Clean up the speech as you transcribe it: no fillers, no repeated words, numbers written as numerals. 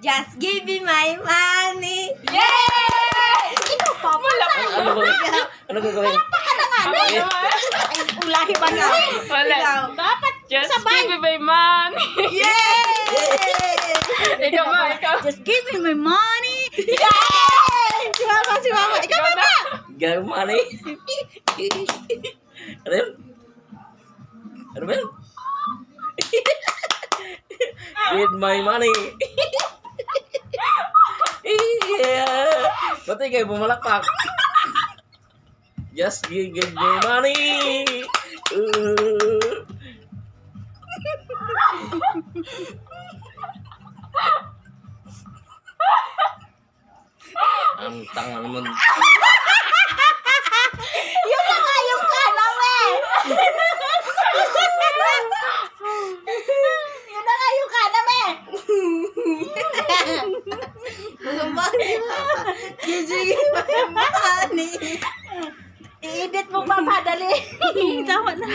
Just give me my money. Yay! Ikaw pa, Ano gagawin? Ano gagawin? Ay, ulahi ba nga? Wala. Ikaw. Dapat just give me my money. Yay! Ikaw ba? Ikaw. Just give me my money. Yay! Si mama. Ikaw ba? Gagawin money. Ano yun? Ano ba yun? With my money. Yeah. Pati kayo bumalakpak. Just give me money. Ang tangan mo. Yun na nga yung kanang eh. Yun na nga yung kanang eh. Gigi, money. I-edit mo pa padali. Tama na.